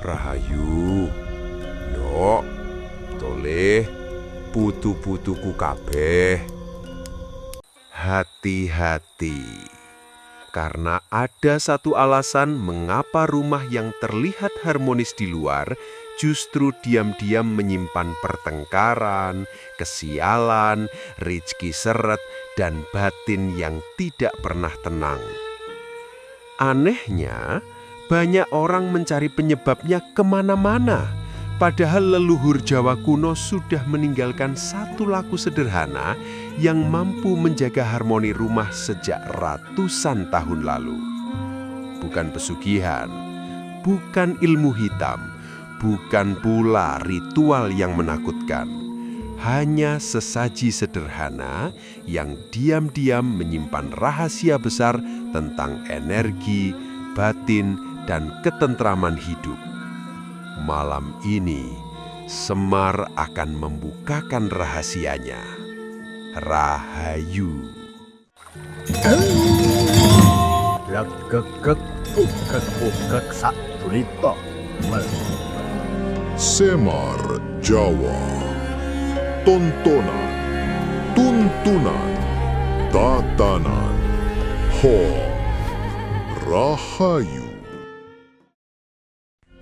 Rahayu, ndok, toleh, putu-putuku kabeh. Hati-hati, karena ada satu alasan mengapa rumah yang terlihat harmonis di luar justru diam-diam menyimpan pertengkaran, kesialan, rezeki seret, dan batin yang tidak pernah tenang. Anehnya, banyak orang mencari penyebabnya kemana-mana, padahal leluhur Jawa kuno sudah meninggalkan satu laku sederhana yang mampu menjaga harmoni rumah sejak ratusan tahun lalu. Bukan pesugihan, bukan ilmu hitam, bukan pula ritual yang menakutkan. Hanya sesaji sederhana yang diam-diam menyimpan rahasia besar tentang energi, batin, dan ketentraman hidup. Malam ini, Semar akan membukakan rahasianya. Rahayu. Semar Jawa. Tontonan, tuntunan, tatanan, Rahayu.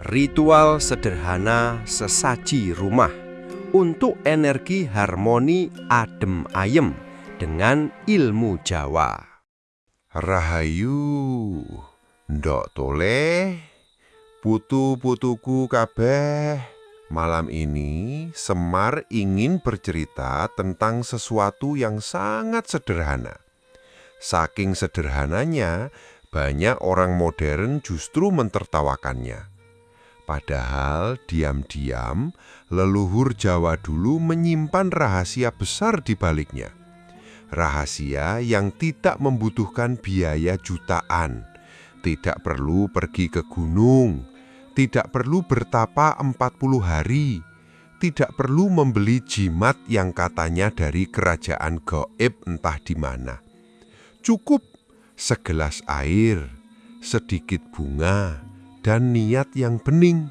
Ritual sederhana sesaji rumah untuk energi harmoni adem ayem dengan ilmu Jawa. Rahayu, ndok toleh, putu-putuku kabeh. Malam ini Semar ingin bercerita tentang sesuatu yang sangat sederhana. Saking sederhananya, banyak orang modern justru mentertawakannya. Padahal diam-diam leluhur Jawa dulu menyimpan rahasia besar di baliknya. Rahasia yang tidak membutuhkan biaya jutaan, tidak perlu pergi ke gunung, tidak perlu bertapa 40 hari, tidak perlu membeli jimat yang katanya dari kerajaan gaib entah di mana. Cukup segelas air, sedikit bunga, dan niat yang bening.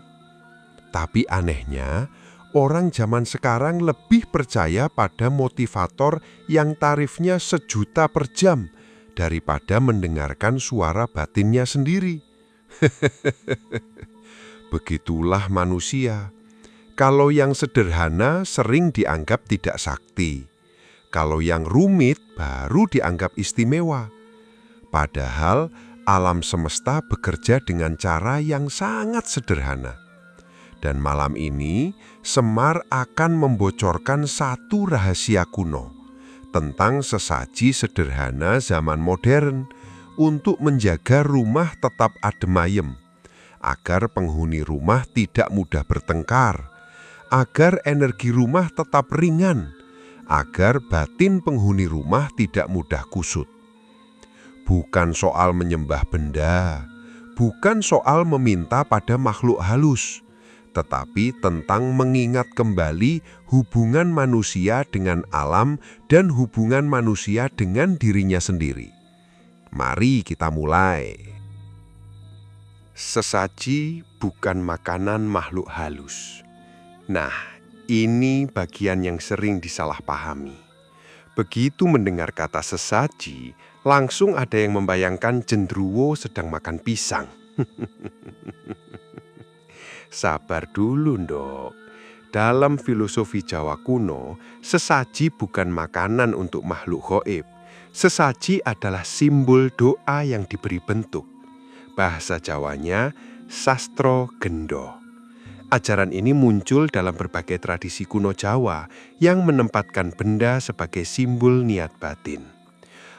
Tapi anehnya, orang zaman sekarang lebih percaya pada motivator yang tarifnya 1 juta per jam daripada mendengarkan suara batinnya sendiri. Begitulah manusia. Kalau yang sederhana sering dianggap tidak sakti. Kalau yang rumit baru dianggap istimewa. Padahal alam semesta bekerja dengan cara yang sangat sederhana. Dan malam ini Semar akan membocorkan satu rahasia kuno tentang sesaji sederhana zaman modern untuk menjaga rumah tetap adem ayem, agar penghuni rumah tidak mudah bertengkar, agar energi rumah tetap ringan, agar batin penghuni rumah tidak mudah kusut. Bukan soal menyembah benda, bukan soal meminta pada makhluk halus, tetapi tentang mengingat kembali hubungan manusia dengan alam dan hubungan manusia dengan dirinya sendiri. Mari kita mulai. Sesaji bukan makanan makhluk halus. Nah, ini bagian yang sering disalahpahami. Begitu mendengar kata sesaji, langsung ada yang membayangkan gendruwo sedang makan pisang. Sabar dulu, ndok. Dalam filosofi Jawa kuno, sesaji bukan makanan untuk makhluk gaib. Sesaji adalah simbol doa yang diberi bentuk. Bahasa Jawanya, sastro gendo. Ajaran ini muncul dalam berbagai tradisi kuno Jawa yang menempatkan benda sebagai simbol niat batin.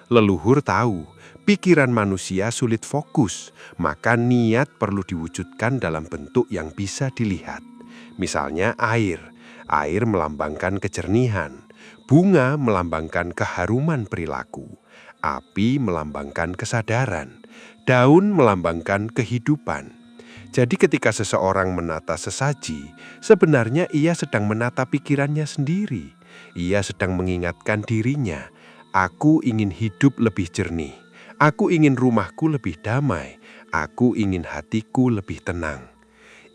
Leluhur tahu, pikiran manusia sulit fokus, maka niat perlu diwujudkan dalam bentuk yang bisa dilihat. Misalnya air. Air melambangkan kejernihan. Bunga melambangkan keharuman perilaku. Api melambangkan kesadaran. Daun melambangkan kehidupan. Jadi ketika seseorang menata sesaji, sebenarnya ia sedang menata pikirannya sendiri. Ia sedang mengingatkan dirinya, aku ingin hidup lebih jernih. Aku ingin rumahku lebih damai. Aku ingin hatiku lebih tenang.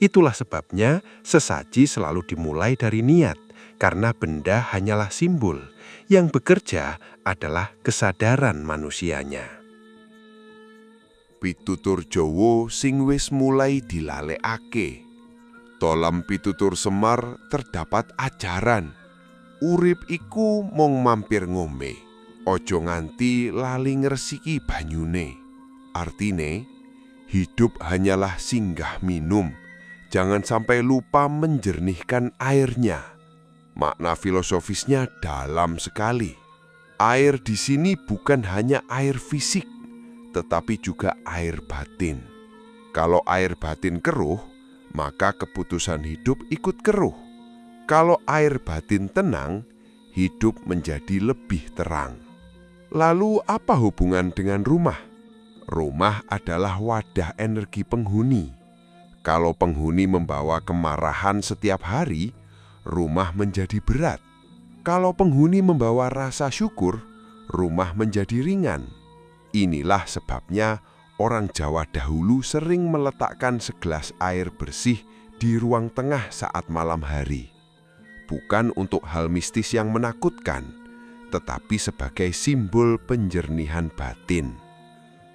Itulah sebabnya sesaji selalu dimulai dari niat, karena benda hanyalah simbol, yang bekerja adalah kesadaran manusianya. Pitutur Jawa sing wis mulai dilalekake. Dalam pitutur Semar terdapat ajaran. Urip iku mung mampir ngombe, ojo nganti lali ngresiki banyune. Artine, hidup hanyalah singgah minum. Jangan sampai lupa menjernihkan airnya. Makna filosofisnya dalam sekali. Air di sini bukan hanya air fisik, tetapi juga air batin. Kalau air batin keruh, maka keputusan hidup ikut keruh. Kalau air batin tenang, hidup menjadi lebih terang. Lalu apa hubungan dengan rumah? Rumah adalah wadah energi penghuni. Kalau penghuni membawa kemarahan setiap hari, rumah menjadi berat. Kalau penghuni membawa rasa syukur, rumah menjadi ringan. Inilah sebabnya orang Jawa dahulu sering meletakkan segelas air bersih di ruang tengah saat malam hari. Bukan untuk hal mistis yang menakutkan, tetapi sebagai simbol penjernihan batin.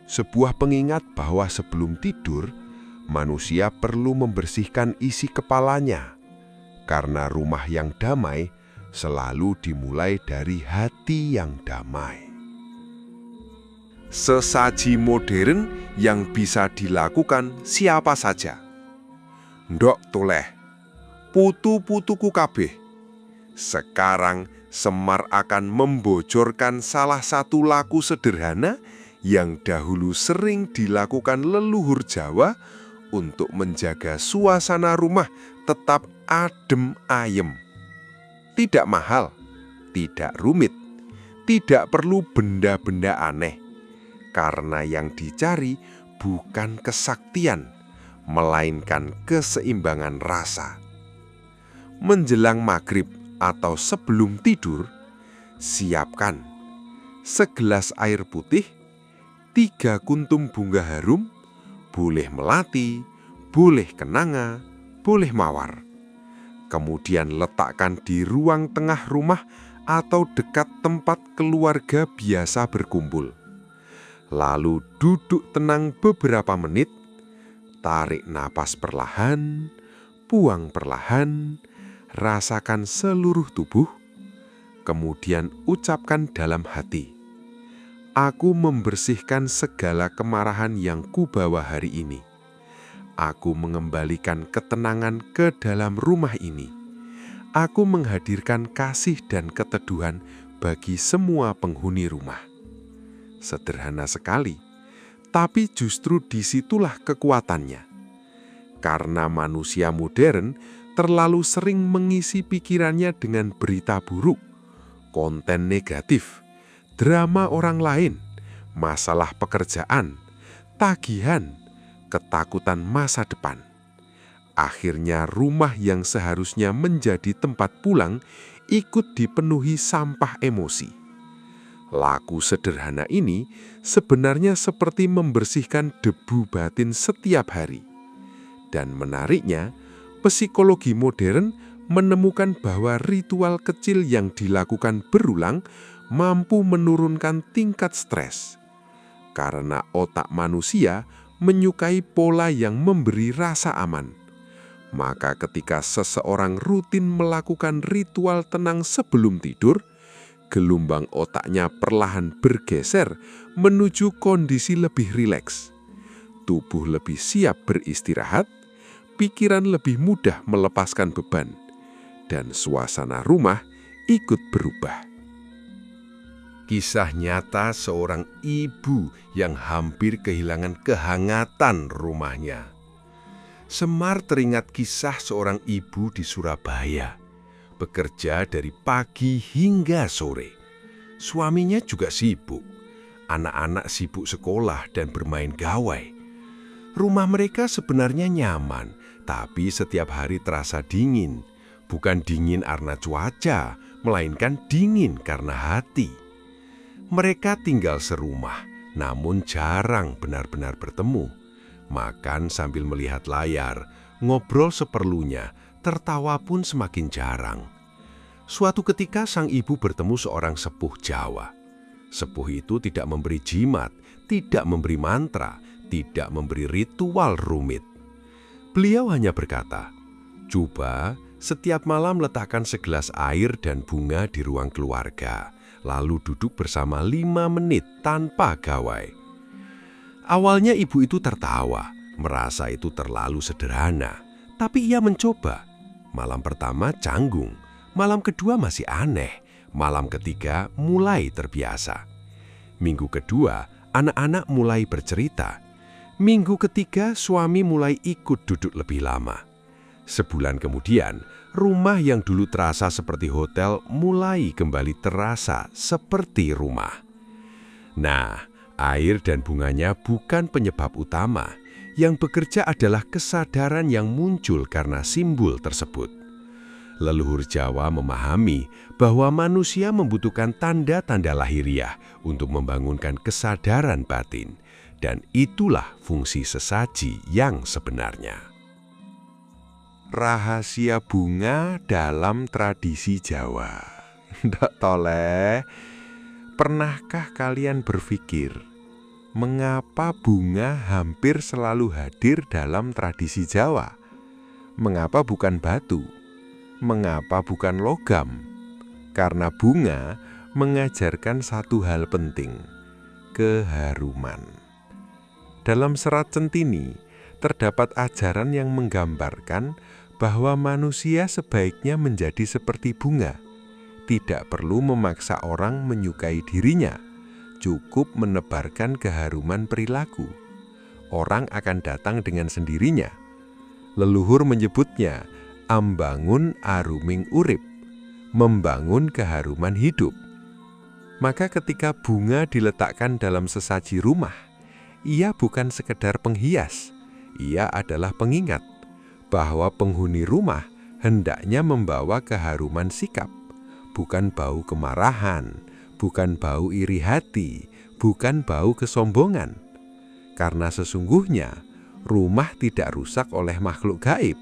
Sebuah pengingat bahwa sebelum tidur, manusia perlu membersihkan isi kepalanya, karena rumah yang damai selalu dimulai dari hati yang damai. Sesaji modern yang bisa dilakukan siapa saja. Ndok toleh, putu-putuku kabeh. Sekarang Semar akan membocorkan salah satu laku sederhana yang dahulu sering dilakukan leluhur Jawa untuk menjaga suasana rumah tetap adem ayem. Tidak mahal, tidak rumit, tidak perlu benda-benda aneh. Karena yang dicari bukan kesaktian, melainkan keseimbangan rasa. Menjelang maghrib atau sebelum tidur, siapkan segelas air putih, 3 kuntum bunga harum, boleh melati, boleh kenanga, boleh mawar. Kemudian letakkan di ruang tengah rumah atau dekat tempat keluarga biasa berkumpul. Lalu duduk tenang beberapa menit, tarik napas perlahan, buang perlahan, rasakan seluruh tubuh, kemudian ucapkan dalam hati, "Aku membersihkan segala kemarahan yang kubawa hari ini. Aku mengembalikan ketenangan ke dalam rumah ini. Aku menghadirkan kasih dan keteduhan bagi semua penghuni rumah." Sederhana sekali, tapi justru disitulah kekuatannya. Karena manusia modern terlalu sering mengisi pikirannya dengan berita buruk, konten negatif, drama orang lain, masalah pekerjaan, tagihan, ketakutan masa depan. Akhirnya rumah yang seharusnya menjadi tempat pulang ikut dipenuhi sampah emosi. Laku sederhana ini sebenarnya seperti membersihkan debu batin setiap hari. Dan menariknya, psikologi modern menemukan bahwa ritual kecil yang dilakukan berulang mampu menurunkan tingkat stres. Karena otak manusia menyukai pola yang memberi rasa aman. Maka ketika seseorang rutin melakukan ritual tenang sebelum tidur, gelombang otaknya perlahan bergeser menuju kondisi lebih rileks. Tubuh lebih siap beristirahat, pikiran lebih mudah melepaskan beban, dan suasana rumah ikut berubah. Kisah nyata seorang ibu yang hampir kehilangan kehangatan rumahnya. Semar teringat kisah seorang ibu di Surabaya, bekerja dari pagi hingga sore. Suaminya juga sibuk, anak-anak sibuk sekolah dan bermain gawai. Rumah mereka sebenarnya nyaman, tapi setiap hari terasa dingin. Bukan dingin karena cuaca, melainkan dingin karena hati. Mereka tinggal serumah, namun jarang benar-benar bertemu. Makan sambil melihat layar, ngobrol seperlunya, tertawa pun semakin jarang. Suatu ketika sang ibu bertemu seorang sepuh Jawa. Sepuh itu tidak memberi jimat, tidak memberi mantra, tidak memberi ritual rumit. Beliau hanya berkata, "Coba setiap malam letakkan segelas air dan bunga di ruang keluarga, lalu duduk bersama 5 menit tanpa gawai." Awalnya ibu itu tertawa, merasa itu terlalu sederhana. Tapi ia mencoba. Malam pertama canggung. Malam kedua masih aneh, malam ketiga mulai terbiasa. Minggu kedua, anak-anak mulai bercerita. Minggu ketiga, suami mulai ikut duduk lebih lama. Sebulan kemudian, rumah yang dulu terasa seperti hotel mulai kembali terasa seperti rumah. Nah, air dan bunganya bukan penyebab utama. Yang bekerja adalah kesadaran yang muncul karena simbol tersebut. Leluhur Jawa memahami bahwa manusia membutuhkan tanda-tanda lahiriah untuk membangunkan kesadaran batin, dan itulah fungsi sesaji yang sebenarnya. Rahasia bunga dalam tradisi Jawa. Ndak toleh, pernahkah kalian berpikir mengapa bunga hampir selalu hadir dalam tradisi Jawa? Mengapa bukan batu? Mengapa bukan logam? Karena bunga mengajarkan satu hal penting, keharuman. Dalam serat Centini, terdapat ajaran yang menggambarkan bahwa manusia sebaiknya menjadi seperti bunga. Tidak perlu memaksa orang menyukai dirinya, cukup menebarkan keharuman perilaku. Orang akan datang dengan sendirinya. Leluhur menyebutnya ambangun aruming urip, membangun keharuman hidup. Maka ketika bunga diletakkan dalam sesaji rumah, ia bukan sekedar penghias, ia adalah pengingat bahwa penghuni rumah hendaknya membawa keharuman sikap, bukan bau kemarahan, bukan bau iri hati, bukan bau kesombongan. Karena sesungguhnya rumah tidak rusak oleh makhluk gaib.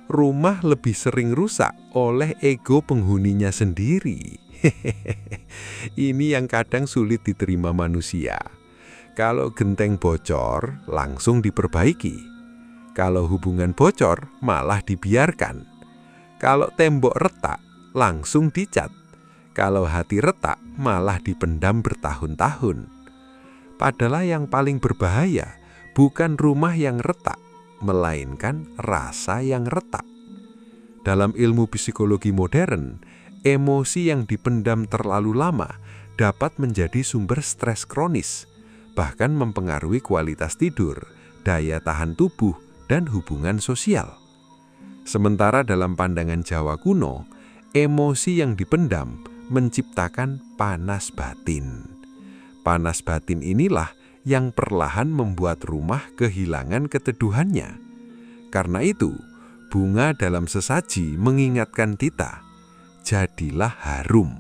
Rumah lebih sering rusak oleh ego penghuninya sendiri. Ini yang kadang sulit diterima manusia. Kalau genteng bocor, langsung diperbaiki. Kalau hubungan bocor, malah dibiarkan. Kalau tembok retak, langsung dicat. Kalau hati retak, malah dipendam bertahun-tahun. Padahal yang paling berbahaya bukan rumah yang retak, melainkan rasa yang retak. Dalam ilmu psikologi modern, emosi yang dipendam terlalu lama dapat menjadi sumber stres kronis, bahkan mempengaruhi kualitas tidur, daya tahan tubuh, dan hubungan sosial. Sementara dalam pandangan Jawa kuno, emosi yang dipendam menciptakan panas batin. Panas batin inilah yang perlahan membuat rumah kehilangan keteduhannya. Karena itu, bunga dalam sesaji mengingatkan kita, jadilah harum,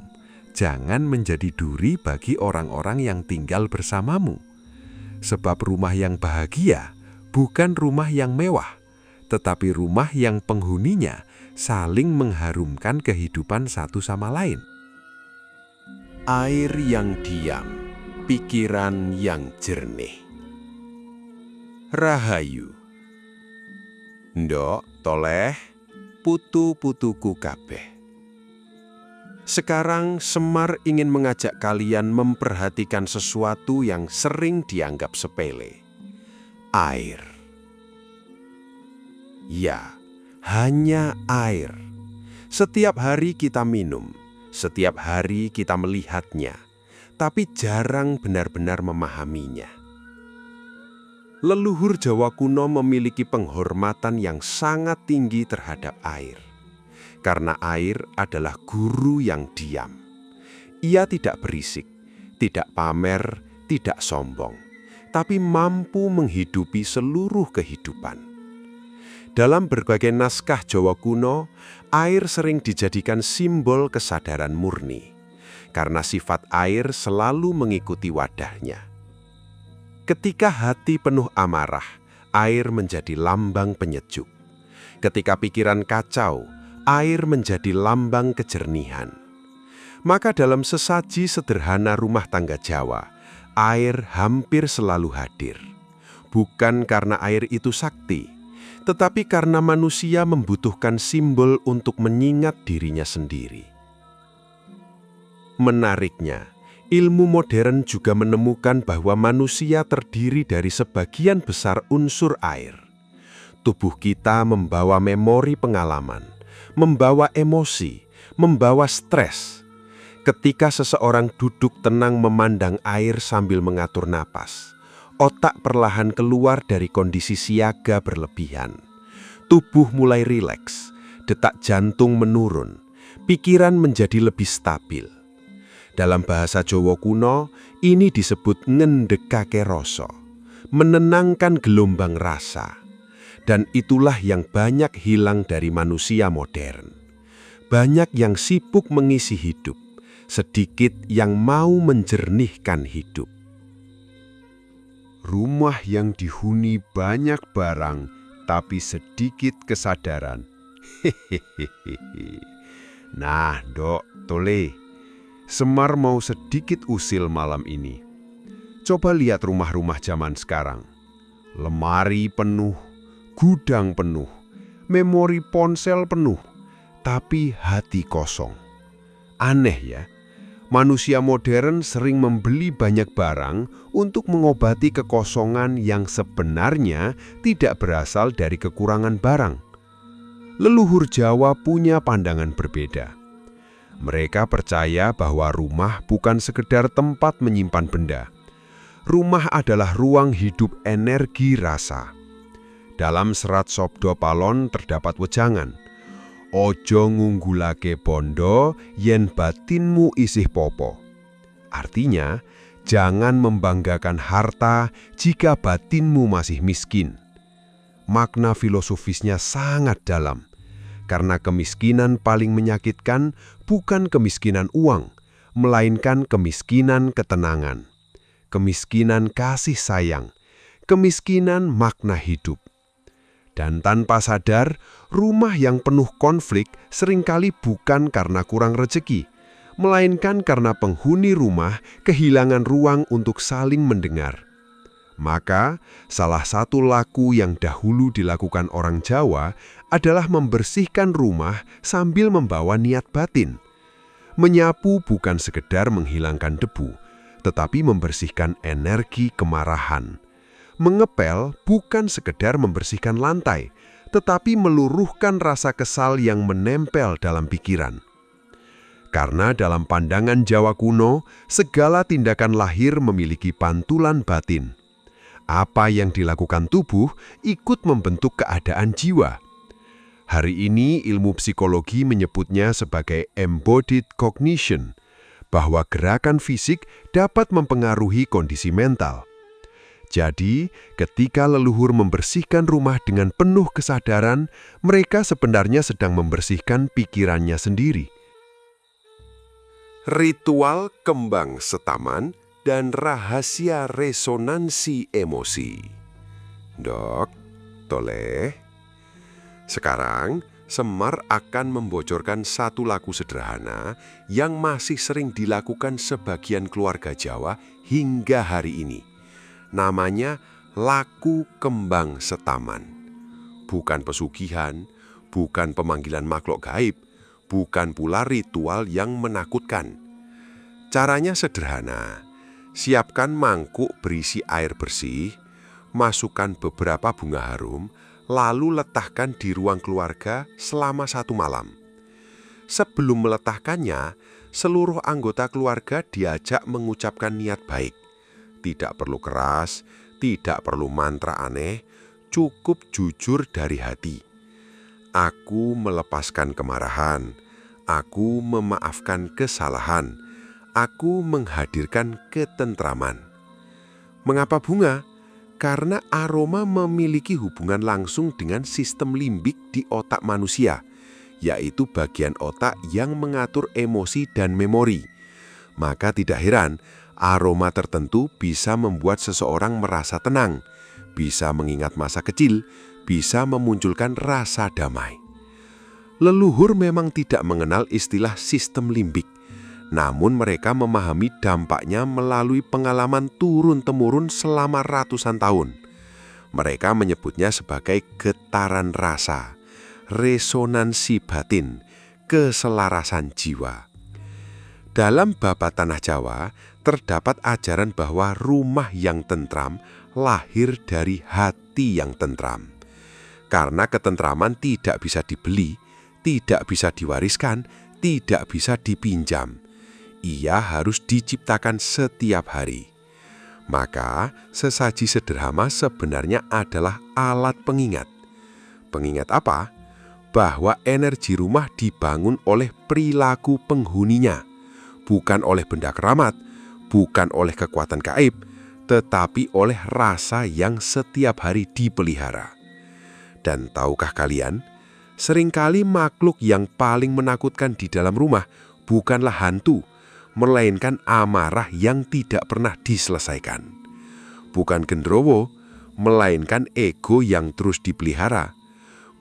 jangan menjadi duri bagi orang-orang yang tinggal bersamamu. Sebab rumah yang bahagia bukan rumah yang mewah, tetapi rumah yang penghuninya saling mengharumkan kehidupan satu sama lain. Air yang diam, pikiran yang jernih. Rahayu. Ndok, toleh, putu-putuku kabeh. Sekarang Semar ingin mengajak kalian memperhatikan sesuatu yang sering dianggap sepele. Air. Ya, hanya air. Setiap hari kita minum, setiap hari kita melihatnya, tapi jarang benar-benar memahaminya. Leluhur Jawa kuno memiliki penghormatan yang sangat tinggi terhadap air. Karena air adalah guru yang diam. Ia tidak berisik, tidak pamer, tidak sombong, tapi mampu menghidupi seluruh kehidupan. Dalam berbagai naskah Jawa kuno, air sering dijadikan simbol kesadaran murni. Karena sifat air selalu mengikuti wadahnya. Ketika hati penuh amarah, air menjadi lambang penyejuk. Ketika pikiran kacau, air menjadi lambang kejernihan. Maka dalam sesaji sederhana rumah tangga Jawa, air hampir selalu hadir. Bukan karena air itu sakti, tetapi karena manusia membutuhkan simbol untuk mengingat dirinya sendiri. Menariknya, ilmu modern juga menemukan bahwa manusia terdiri dari sebagian besar unsur air. Tubuh kita membawa memori pengalaman, membawa emosi, membawa stres. Ketika seseorang duduk tenang memandang air sambil mengatur napas, otak perlahan keluar dari kondisi siaga berlebihan. Tubuh mulai rileks, detak jantung menurun, pikiran menjadi lebih stabil. Dalam bahasa Jawa kuno, ini disebut ngendhekake rasa, menenangkan gelombang rasa. Dan itulah yang banyak hilang dari manusia modern. Banyak yang sibuk mengisi hidup, sedikit yang mau menjernihkan hidup. Rumah yang dihuni banyak barang, tapi sedikit kesadaran. Nah, Dok, Tole, Semar mau sedikit usil malam ini. Coba lihat rumah-rumah zaman sekarang. Lemari penuh, gudang penuh, memori ponsel penuh, tapi hati kosong. Aneh ya, manusia modern sering membeli banyak barang untuk mengobati kekosongan yang sebenarnya tidak berasal dari kekurangan barang. Leluhur Jawa punya pandangan berbeda. Mereka percaya bahwa rumah bukan sekedar tempat menyimpan benda. Rumah adalah ruang hidup energi rasa. Dalam serat Sabda Palon terdapat wejangan, "Ojo ngunggulake bondo yen batinmu isih popo." Artinya, jangan membanggakan harta jika batinmu masih miskin. Makna filosofisnya sangat dalam, karena kemiskinan paling menyakitkan bukan kemiskinan uang, melainkan kemiskinan ketenangan, kemiskinan kasih sayang, kemiskinan makna hidup. Dan tanpa sadar, rumah yang penuh konflik seringkali bukan karena kurang rezeki, melainkan karena penghuni rumah kehilangan ruang untuk saling mendengar. Maka, salah satu laku yang dahulu dilakukan orang Jawa adalah membersihkan rumah sambil membawa niat batin. Menyapu bukan sekedar menghilangkan debu, tetapi membersihkan energi kemarahan. Mengepel bukan sekedar membersihkan lantai, tetapi meluruhkan rasa kesal yang menempel dalam pikiran. Karena dalam pandangan Jawa kuno, segala tindakan lahir memiliki pantulan batin. Apa yang dilakukan tubuh ikut membentuk keadaan jiwa. Hari ini ilmu psikologi menyebutnya sebagai embodied cognition, bahwa gerakan fisik dapat mempengaruhi kondisi mental. Jadi, ketika leluhur membersihkan rumah dengan penuh kesadaran, mereka sebenarnya sedang membersihkan pikirannya sendiri. Ritual kembang setaman dan rahasia resonansi emosi. Dok, Tole, sekarang Semar akan membocorkan satu laku sederhana yang masih sering dilakukan sebagian keluarga Jawa hingga hari ini. Namanya laku kembang setaman. Bukan pesugihan, bukan pemanggilan makhluk gaib, bukan pula ritual yang menakutkan. Caranya sederhana. Siapkan mangkuk berisi air bersih, masukkan beberapa bunga harum, lalu letakkan di ruang keluarga selama 1 malam. Sebelum meletakkannya, seluruh anggota keluarga diajak mengucapkan niat baik. Tidak perlu keras, tidak perlu mantra aneh, cukup jujur dari hati. Aku melepaskan kemarahan, aku memaafkan kesalahan, aku menghadirkan ketentraman. Mengapa bunga? Karena aroma memiliki hubungan langsung dengan sistem limbik di otak manusia, yaitu bagian otak yang mengatur emosi dan memori. Maka tidak heran, aroma tertentu bisa membuat seseorang merasa tenang, bisa mengingat masa kecil, bisa memunculkan rasa damai. Leluhur memang tidak mengenal istilah sistem limbik, namun mereka memahami dampaknya melalui pengalaman turun-temurun selama ratusan tahun. Mereka menyebutnya sebagai getaran rasa, resonansi batin, keselarasan jiwa. Dalam Bapa Tanah Jawa, terdapat ajaran bahwa rumah yang tentram lahir dari hati yang tentram. Karena ketentraman tidak bisa dibeli, tidak bisa diwariskan, tidak bisa dipinjam. Ia harus diciptakan setiap hari. Maka, sesaji sederhana sebenarnya adalah alat pengingat. Pengingat apa? Bahwa energi rumah dibangun oleh perilaku penghuninya, bukan oleh benda keramat, bukan oleh kekuatan gaib, tetapi oleh rasa yang setiap hari dipelihara. Dan tahukah kalian, seringkali makhluk yang paling menakutkan di dalam rumah bukanlah hantu, melainkan amarah yang tidak pernah diselesaikan. Bukan gendrowo, melainkan ego yang terus dipelihara.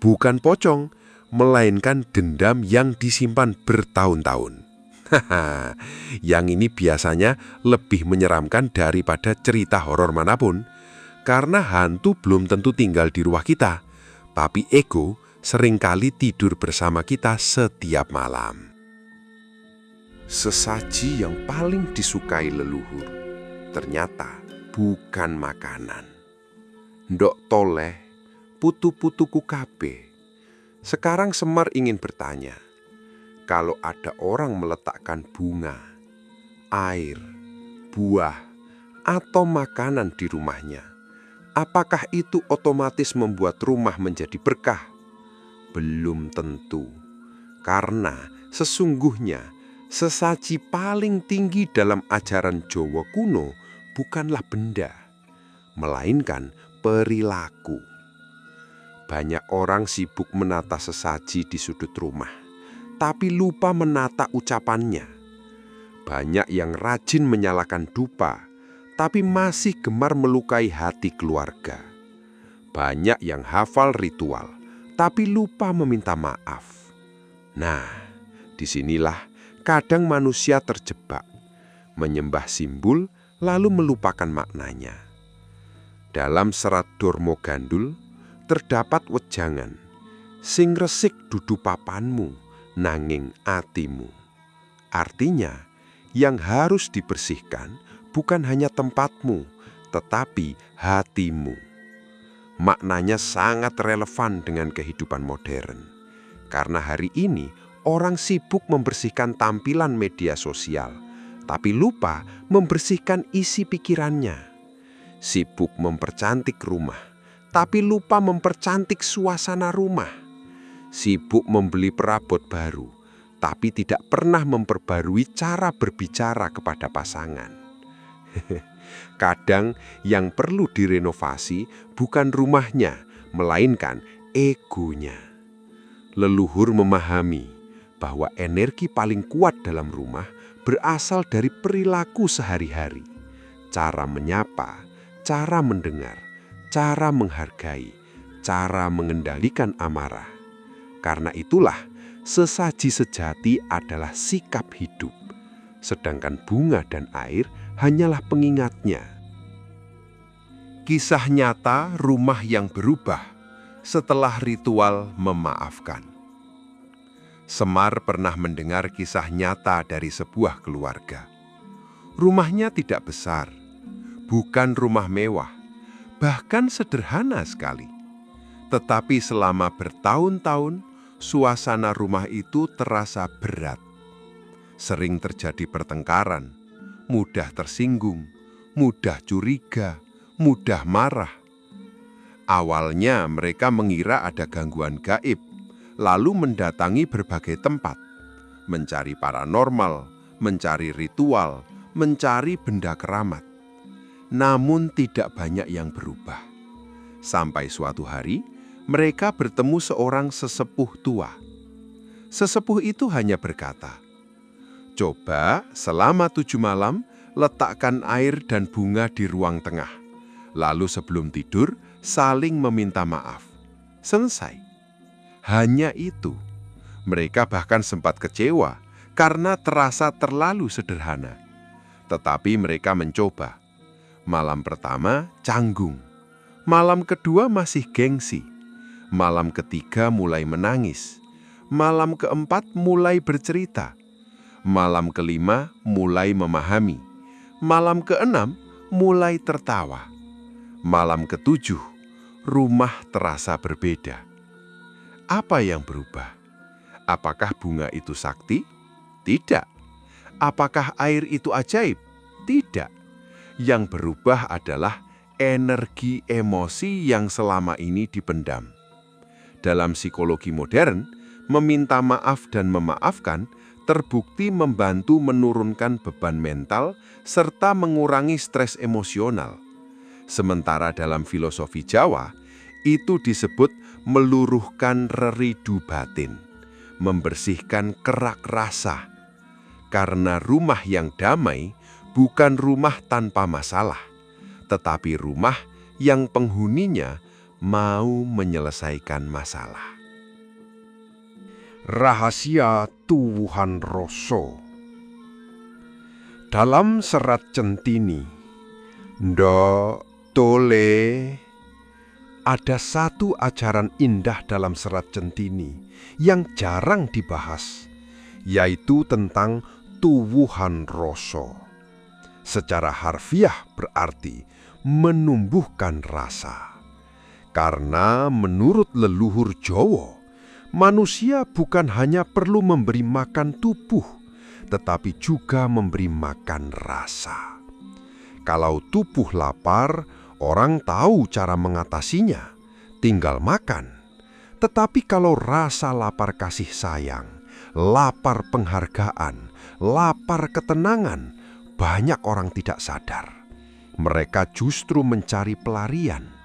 Bukan pocong, melainkan dendam yang disimpan bertahun-tahun. Yang ini biasanya lebih menyeramkan daripada cerita horor manapun, karena hantu belum tentu tinggal di rumah kita, tapi ego seringkali tidur bersama kita setiap malam. Sesaji yang paling disukai leluhur ternyata bukan makanan. Ndok toleh, putu-putuku kabeh. Sekarang Semar ingin bertanya, kalau ada orang meletakkan bunga, air, buah, atau makanan di rumahnya, apakah itu otomatis membuat rumah menjadi berkah? Belum tentu, karena sesungguhnya sesaji paling tinggi dalam ajaran Jawa kuno bukanlah benda, melainkan perilaku. Banyak orang sibuk menata sesaji di sudut rumah, tapi lupa menata ucapannya. Banyak yang rajin menyalakan dupa, tapi masih gemar melukai hati keluarga. Banyak yang hafal ritual, tapi lupa meminta maaf. Nah, disinilah kadang manusia terjebak, menyembah simbol lalu melupakan maknanya. Dalam serat Dormo Gandul terdapat wejangan, sing resik dudu papanmu, nanging atimu. Artinya, yang harus dibersihkan bukan hanya tempatmu, tetapi hatimu. Maknanya sangat relevan dengan kehidupan modern. Karena hari ini orang sibuk membersihkan tampilan media sosial, tapi lupa membersihkan isi pikirannya. Sibuk mempercantik rumah, tapi lupa mempercantik suasana rumah. Sibuk membeli perabot baru, tapi tidak pernah memperbarui cara berbicara kepada pasangan. Kadang yang perlu direnovasi bukan rumahnya, melainkan egonya. Leluhur memahami bahwa energi paling kuat dalam rumah berasal dari perilaku sehari-hari. Cara menyapa, cara mendengar, cara menghargai, cara mengendalikan amarah. Karena itulah sesaji sejati adalah sikap hidup, sedangkan bunga dan air hanyalah pengingatnya. Kisah nyata rumah yang berubah setelah ritual memaafkan. Semar pernah mendengar kisah nyata dari sebuah keluarga. Rumahnya tidak besar, bukan rumah mewah, bahkan sederhana sekali. Tetapi selama bertahun-tahun, suasana rumah itu terasa berat. Sering terjadi pertengkaran, mudah tersinggung, mudah curiga, mudah marah. Awalnya mereka mengira ada gangguan gaib, lalu mendatangi berbagai tempat, mencari paranormal, mencari ritual, mencari benda keramat. Namun tidak banyak yang berubah. Sampai suatu hari, mereka bertemu seorang sesepuh tua. Sesepuh itu hanya berkata, "Coba selama 7 malam, letakkan air dan bunga di ruang tengah. Lalu sebelum tidur, saling meminta maaf. selesai. Hanya itu. Mereka bahkan sempat kecewa karena terasa terlalu sederhana. Tetapi mereka mencoba. Malam pertama canggung. Malam kedua masih gengsi. Malam ketiga mulai menangis. Malam keempat mulai bercerita. Malam kelima mulai memahami. Malam keenam mulai tertawa. Malam ketujuh, rumah terasa berbeda. Apa yang berubah? Apakah bunga itu sakti? Tidak. Apakah air itu ajaib? Tidak. Yang berubah adalah energi emosi yang selama ini dipendam. Dalam psikologi modern, meminta maaf dan memaafkan terbukti membantu menurunkan beban mental serta mengurangi stres emosional. Sementara dalam filosofi Jawa, itu disebut meluruhkan reridu batin, membersihkan kerak rasa. Karena rumah yang damai bukan rumah tanpa masalah, tetapi rumah yang penghuninya mau menyelesaikan masalah. Rahasia tuwuhan rasa. Dalam serat Centini, Ndok Tole, ada satu ajaran indah dalam serat Centini yang jarang dibahas, yaitu tentang tuwuhan rasa. Secara harfiah berarti menumbuhkan rasa. Karena menurut leluhur Jawa, manusia bukan hanya perlu memberi makan tubuh, tetapi juga memberi makan rasa. Kalau tubuh lapar, orang tahu cara mengatasinya, tinggal makan. Tetapi kalau rasa lapar kasih sayang, lapar penghargaan, lapar ketenangan, banyak orang tidak sadar. Mereka justru mencari pelarian.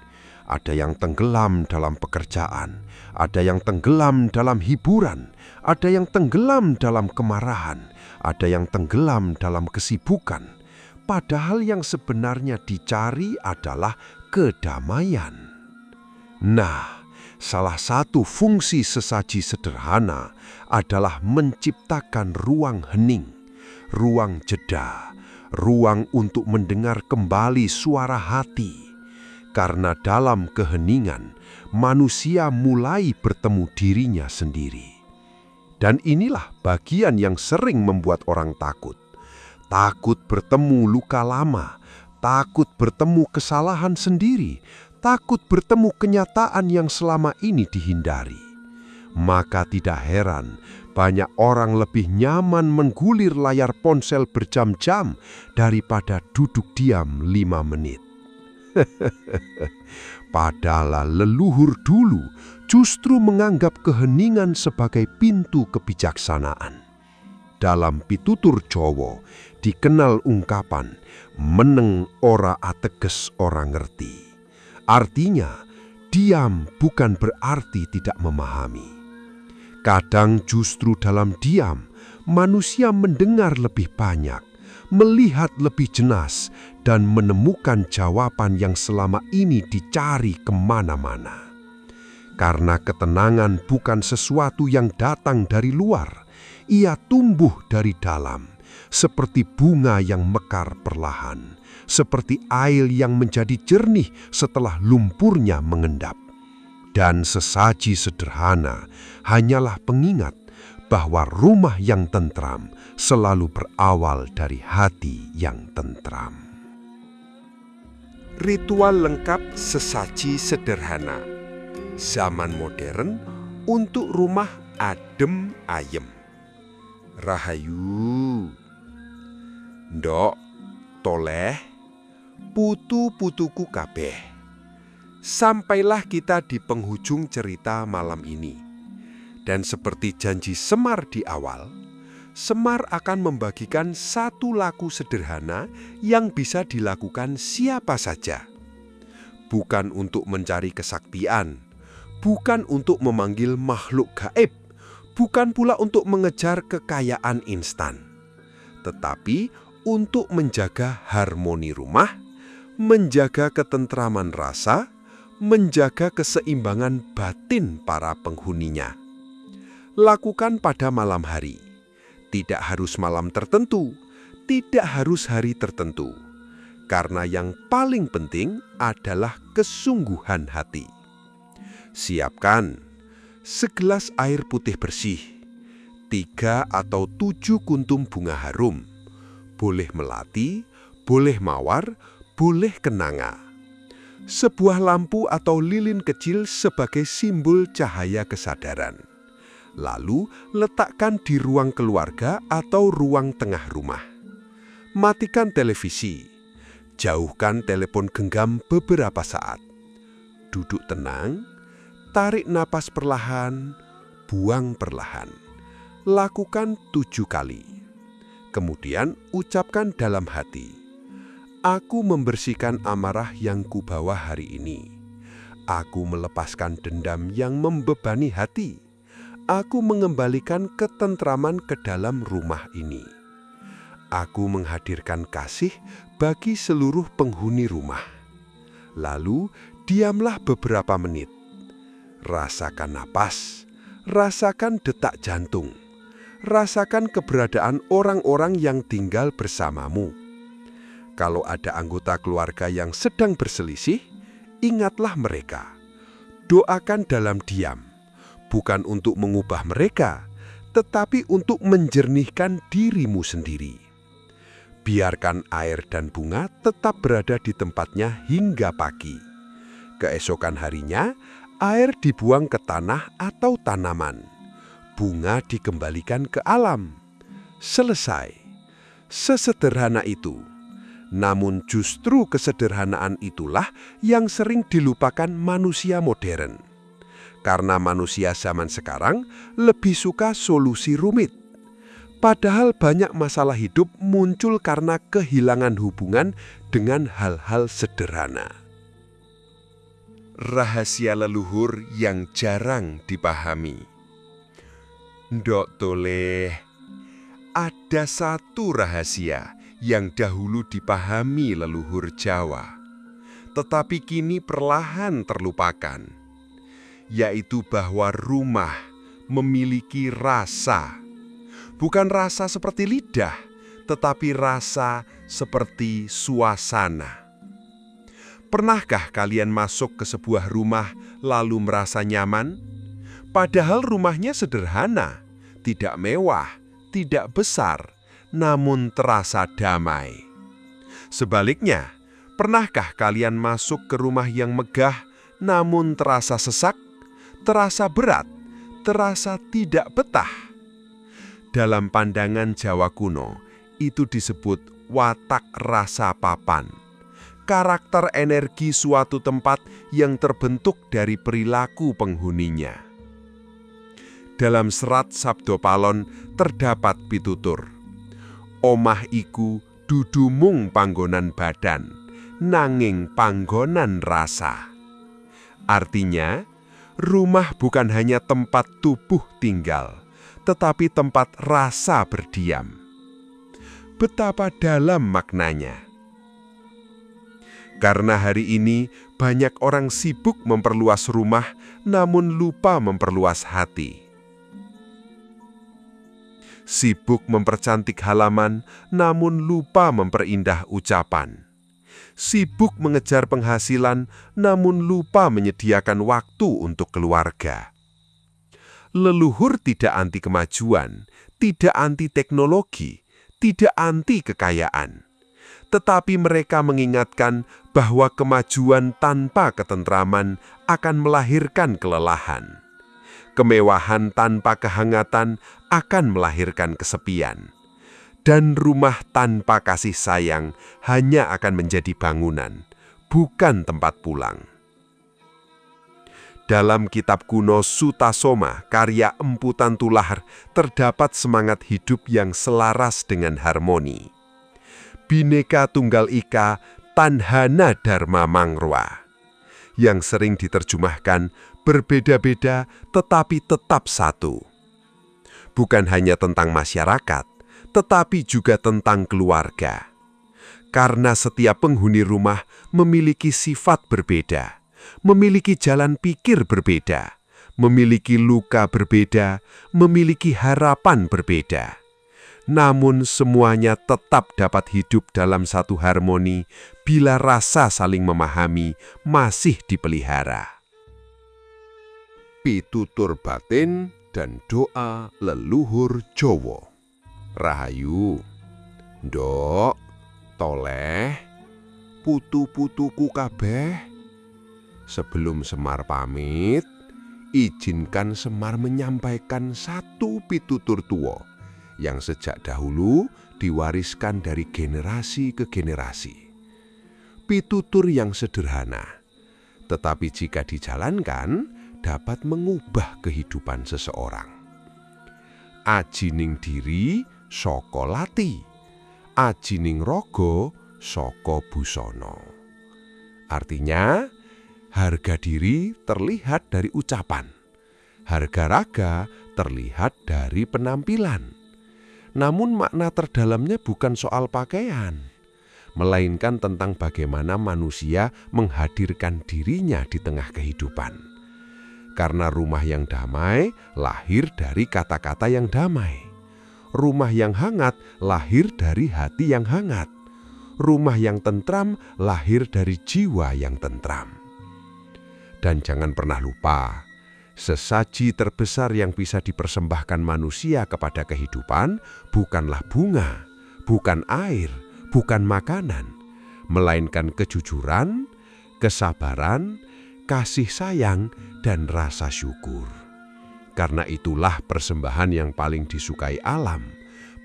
Ada yang tenggelam dalam pekerjaan, ada yang tenggelam dalam hiburan, ada yang tenggelam dalam kemarahan, ada yang tenggelam dalam kesibukan. Padahal yang sebenarnya dicari adalah kedamaian. Nah, salah satu fungsi sesaji sederhana adalah menciptakan ruang hening, ruang jeda, ruang untuk mendengar kembali suara hati. Karena dalam keheningan, manusia mulai bertemu dirinya sendiri. Dan inilah bagian yang sering membuat orang takut. Takut bertemu luka lama, takut bertemu kesalahan sendiri, takut bertemu kenyataan yang selama ini dihindari. Maka tidak heran, banyak orang lebih nyaman menggulir layar ponsel berjam-jam daripada duduk diam 5 menit. Padahal leluhur dulu justru menganggap keheningan sebagai pintu kebijaksanaan. Dalam pitutur Jawa dikenal ungkapan meneng ora ateges ora ngerti. Artinya, diam bukan berarti tidak memahami. Kadang justru dalam diam, manusia mendengar lebih banyak, melihat lebih jelas, dan menemukan jawaban yang selama ini dicari kemana-mana. Karena ketenangan bukan sesuatu yang datang dari luar, ia tumbuh dari dalam, seperti bunga yang mekar perlahan, seperti air yang menjadi jernih setelah lumpurnya mengendap. Dan sesaji sederhana hanyalah pengingat bahwa rumah yang tentram selalu berawal dari hati yang tentram. Ritual lengkap sesaji sederhana zaman modern untuk rumah adem ayem. Rahayu, Ndok Toleh, putu-putuku kabeh. Sampailah kita di penghujung cerita malam ini. Dan seperti janji Semar di awal, Semar akan membagikan satu laku sederhana yang bisa dilakukan siapa saja. Bukan untuk mencari kesaktian, bukan untuk memanggil makhluk gaib, bukan pula untuk mengejar kekayaan instan. Tetapi untuk menjaga harmoni rumah, menjaga ketentraman rasa, menjaga keseimbangan batin para penghuninya. Lakukan pada malam hari. Tidak harus malam tertentu, tidak harus hari tertentu. Karena yang paling penting adalah kesungguhan hati. Siapkan segelas air putih bersih, 3 atau 7 kuntum bunga harum. Boleh melati, boleh mawar, boleh kenanga. Sebuah lampu atau lilin kecil sebagai simbol cahaya kesadaran. Lalu letakkan di ruang keluarga atau ruang tengah rumah. Matikan televisi. Jauhkan telepon genggam beberapa saat. Duduk tenang, tarik napas perlahan, buang perlahan. Lakukan 7 kali. Kemudian ucapkan dalam hati, "Aku membersihkan amarah yang kubawa hari ini. Aku melepaskan dendam yang membebani hati. Aku mengembalikan ketentraman ke dalam rumah ini. Aku menghadirkan kasih bagi seluruh penghuni rumah." Lalu diamlah beberapa menit. Rasakan napas, rasakan detak jantung, rasakan keberadaan orang-orang yang tinggal bersamamu. Kalau ada anggota keluarga yang sedang berselisih, ingatlah mereka. Doakan dalam diam. Bukan untuk mengubah mereka, tetapi untuk menjernihkan dirimu sendiri. Biarkan air dan bunga tetap berada di tempatnya hingga pagi. Keesokan harinya, air dibuang ke tanah atau tanaman. Bunga dikembalikan ke alam. Selesai. Sesederhana itu. Namun justru kesederhanaan itulah yang sering dilupakan manusia modern. Karena manusia zaman sekarang lebih suka solusi rumit. Padahal banyak masalah hidup muncul karena kehilangan hubungan dengan hal-hal sederhana. Rahasia leluhur yang jarang dipahami. Ndok Toleh, ada satu rahasia yang dahulu dipahami leluhur Jawa, tetapi kini perlahan terlupakan, yaitu bahwa rumah memiliki rasa. Bukan rasa seperti lidah, tetapi rasa seperti suasana. Pernahkah kalian masuk ke sebuah rumah lalu merasa nyaman? Padahal rumahnya sederhana, tidak mewah, tidak besar, namun terasa damai. Sebaliknya, pernahkah kalian masuk ke rumah yang megah namun terasa sesak, terasa berat, terasa tidak betah? Dalam pandangan Jawa kuno, itu disebut watak rasa papan. Karakter energi suatu tempat yang terbentuk dari perilaku penghuninya. Dalam serat Sabdo Palon terdapat pitutur, "Omah iku dudu mung panggonan badan, nanging panggonan rasa." Artinya, rumah bukan hanya tempat tubuh tinggal, tetapi tempat rasa berdiam. Betapa dalam maknanya. Karena hari ini banyak orang sibuk memperluas rumah, namun lupa memperluas hati. Sibuk mempercantik halaman, namun lupa memperindah ucapan. Sibuk mengejar penghasilan, namun lupa menyediakan waktu untuk keluarga. Leluhur tidak anti kemajuan, tidak anti teknologi, tidak anti kekayaan. Tetapi mereka mengingatkan bahwa kemajuan tanpa ketentraman akan melahirkan kelelahan. Kemewahan tanpa kehangatan akan melahirkan kesepian. Dan rumah tanpa kasih sayang hanya akan menjadi bangunan, bukan tempat pulang. Dalam kitab kuno Sutasoma karya Empu Tantulahar terdapat semangat hidup yang selaras dengan harmoni. Bhinneka Tunggal Ika Tanhana Dharma Mangrwa, yang sering diterjemahkan berbeda-beda tetapi tetap satu. Bukan hanya tentang masyarakat, tetapi juga tentang keluarga. Karena setiap penghuni rumah memiliki sifat berbeda, memiliki jalan pikir berbeda, memiliki luka berbeda, memiliki harapan berbeda. Namun semuanya tetap dapat hidup dalam satu harmoni bila rasa saling memahami masih dipelihara. Pitutur batin dan doa leluhur Jawa. Rahayu, Ndok, Toleh, putu-putuku kabeh. Sebelum Semar pamit, izinkan Semar menyampaikan satu pitutur tua yang sejak dahulu diwariskan dari generasi ke generasi. Pitutur yang sederhana, tetapi jika dijalankan dapat mengubah kehidupan seseorang. Ajining diri saka lati, ajining raga saka busana. Artinya, harga diri terlihat dari ucapan, harga raga terlihat dari penampilan. Namun makna terdalamnya bukan soal pakaian, melainkan tentang bagaimana manusia menghadirkan dirinya di tengah kehidupan. Karena rumah yang damai lahir dari kata-kata yang damai. Rumah yang hangat lahir dari hati yang hangat. Rumah yang tentram lahir dari jiwa yang tentram. Dan jangan pernah lupa, sesaji terbesar yang bisa dipersembahkan manusia kepada kehidupan bukanlah bunga, bukan air, bukan makanan, melainkan kejujuran, kesabaran, kasih sayang, dan rasa syukur. Karena itulah persembahan yang paling disukai alam,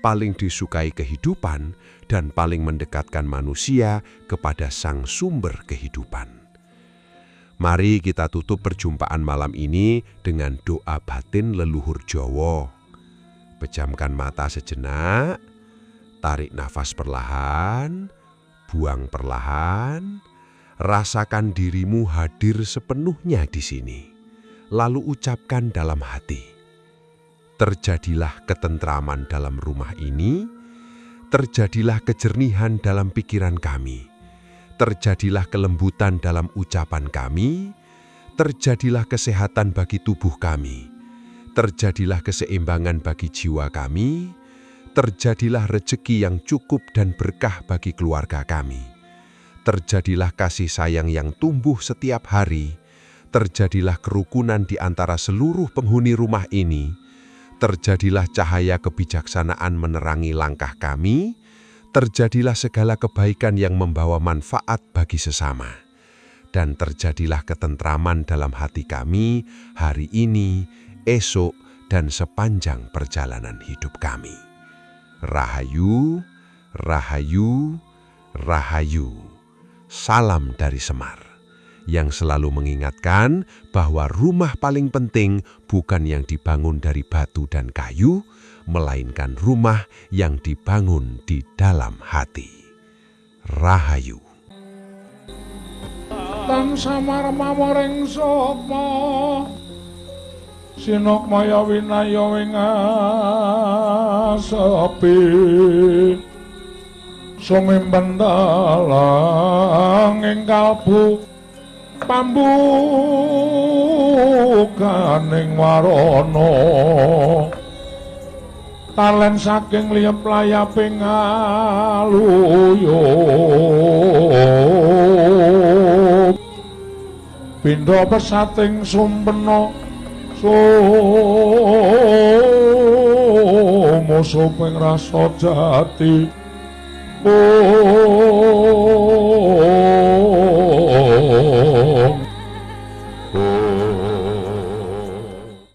paling disukai kehidupan, dan paling mendekatkan manusia kepada sang sumber kehidupan. Mari kita tutup perjumpaan malam ini dengan doa batin leluhur Jawa. Pejamkan mata sejenak, tarik nafas perlahan, buang perlahan, rasakan dirimu hadir sepenuhnya di sini. Lalu ucapkan dalam hati, terjadilah ketentraman dalam rumah ini, terjadilah kejernihan dalam pikiran kami. Terjadilah kelembutan dalam ucapan kami, terjadilah kesehatan bagi tubuh kami, terjadilah keseimbangan bagi jiwa kami, terjadilah rejeki yang cukup dan berkah bagi keluarga kami, terjadilah kasih sayang yang tumbuh setiap hari, terjadilah kerukunan di antara seluruh penghuni rumah ini, terjadilah cahaya kebijaksanaan menerangi langkah kami, terjadilah segala kebaikan yang membawa manfaat bagi sesama, dan terjadilah ketentraman dalam hati kami hari ini, esok, dan sepanjang perjalanan hidup kami. Rahayu, Rahayu, Rahayu. Salam dari Semar, yang selalu mengingatkan bahwa rumah paling penting bukan yang dibangun dari batu dan kayu, melainkan rumah yang dibangun di dalam hati. Rahayu. Tan Samar mamoring sapa sinokmaya winaya wing asepi sumimpen dalang ing kalbu pambukaning warana talen saking liyep layaping aluyup pindha pesating sumpena sumusuping rasa jati Om